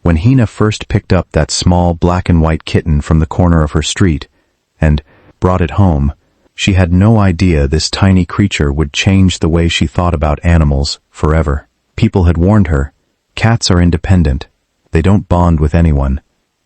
When Hina first picked up that small black and white kitten from the corner of her street and brought it home, she had no idea this tiny creature would change the way she thought about animals forever. People had warned her, cats are independent. They don't bond with anyone.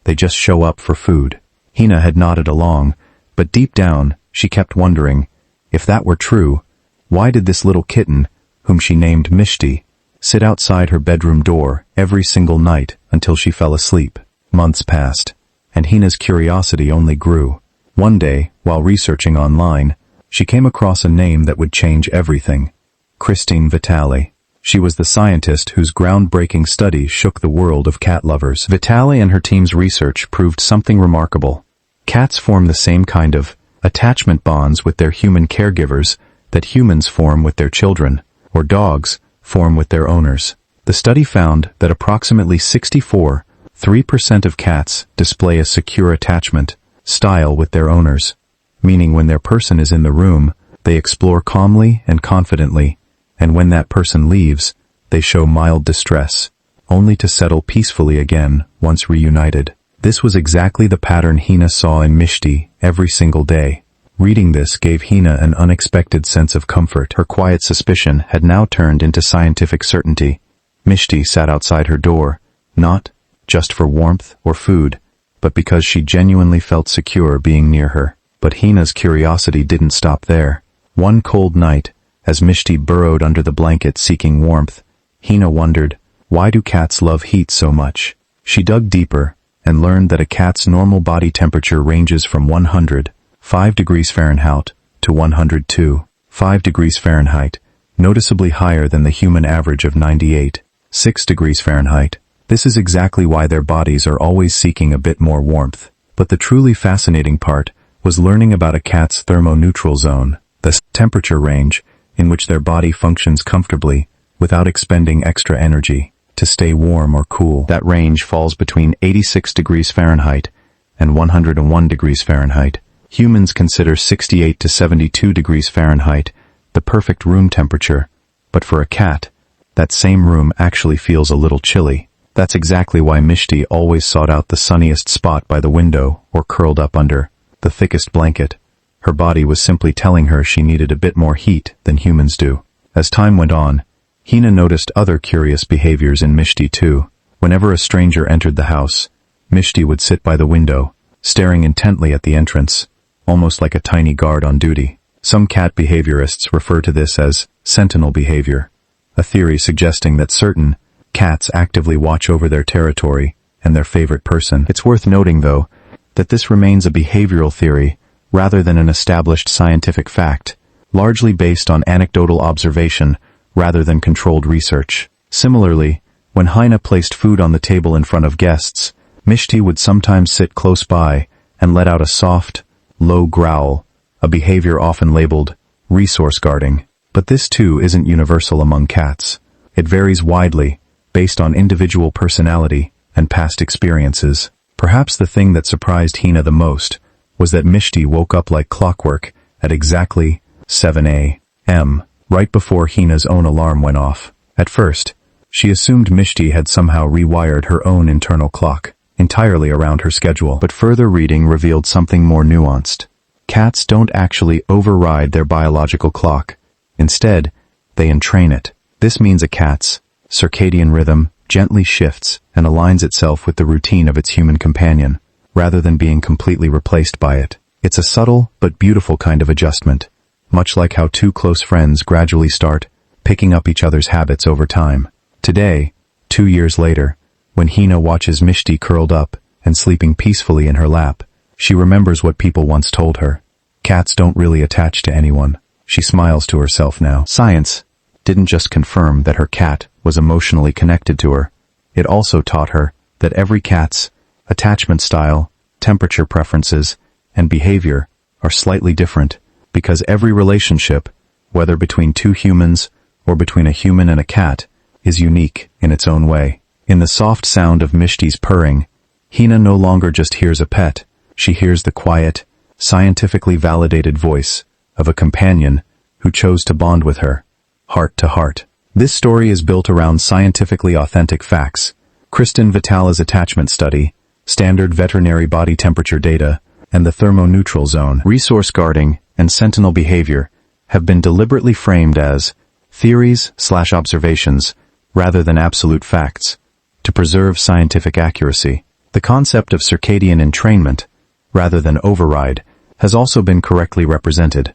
They just show up for food. Hina had nodded along, but deep down, she kept wondering, if that were true, why did this little kitten, whom she named Mishti, sit outside her bedroom door every single night until she fell asleep? Months passed, and Hina's curiosity only grew. One day, while researching online, she came across a name that would change everything. Christine Vitale. She was the scientist whose groundbreaking study shook the world of cat lovers. Vitale and her team's research proved something remarkable. Cats form the same kind of attachment bonds with their human caregivers that humans form with their children, or dogs form with their owners. The study found that approximately 64.3% of cats display a secure attachment style with their owners, meaning when their person is in the room, they explore calmly and confidently, and when that person leaves, they show mild distress, only to settle peacefully again once reunited. This was exactly the pattern Hina saw in Mishti every single day. Reading this gave Hina an unexpected sense of comfort. Her quiet suspicion had now turned into scientific certainty. Mishti sat outside her door, not just for warmth or food, but because she genuinely felt secure being near her. But Hina's curiosity didn't stop there. One cold night, as Mishti burrowed under the blanket seeking warmth, Hina wondered, why do cats love heat so much? She dug deeper and learned that a cat's normal body temperature ranges from 105 degrees Fahrenheit to 102.5 degrees Fahrenheit, noticeably higher than the human average of 98.6 degrees Fahrenheit. This is exactly why their bodies are always seeking a bit more warmth. But the truly fascinating part was learning about a cat's thermoneutral zone, the temperature range in which their body functions comfortably without expending extra energy to stay warm or cool. That range falls between 86 degrees Fahrenheit and 101 degrees Fahrenheit. Humans consider 68 to 72 degrees Fahrenheit the perfect room temperature, but for a cat, that same room actually feels a little chilly. That's exactly why Mishti always sought out the sunniest spot by the window or curled up under the thickest blanket. Her body was simply telling her she needed a bit more heat than humans do. As time went on, Hina noticed other curious behaviors in Mishti too. Whenever a stranger entered the house, Mishti would sit by the window, staring intently at the entrance, almost like a tiny guard on duty. Some cat behaviorists refer to this as sentinel behavior, a theory suggesting that certain cats actively watch over their territory and their favorite person. It's worth noting, though, that this remains a behavioral theory rather than an established scientific fact, largely based on anecdotal observation rather than controlled research. Similarly, when Hina placed food on the table in front of guests, Mishti would sometimes sit close by and let out a soft, low growl, a behavior often labeled resource guarding. But this too isn't universal among cats. It varies widely, based on individual personality and past experiences. Perhaps the thing that surprised Hina the most was that Mishti woke up like clockwork at exactly 7 a.m., right before Hina's own alarm went off. At first, she assumed Mishti had somehow rewired her own internal clock, entirely around her schedule. But further reading revealed something more nuanced. Cats don't actually override their biological clock. Instead, they entrain it. This means a cat's circadian rhythm gently shifts and aligns itself with the routine of its human companion, rather than being completely replaced by it. It's a subtle but beautiful kind of adjustment, much like how two close friends gradually start picking up each other's habits over time. Today, 2 years later, when Hina watches Mishti curled up and sleeping peacefully in her lap, she remembers what people once told her. Cats don't really attach to anyone. She smiles to herself now. Science didn't just confirm that her cat was emotionally connected to her. It also taught her that every cat's attachment style, temperature preferences, and behavior are slightly different, because every relationship, whether between two humans or between a human and a cat, is unique in its own way. In the soft sound of Mishti's purring, Hina no longer just hears a pet, she hears the quiet, scientifically validated voice of a companion who chose to bond with her, heart to heart. This story is built around scientifically authentic facts, Kristen Vitale's attachment study, standard veterinary body temperature data, and the thermoneutral zone, resource guarding, and sentinel behavior have been deliberately framed as theories/observations rather than absolute facts to preserve scientific accuracy. The concept of circadian entrainment, rather than override, has also been correctly represented.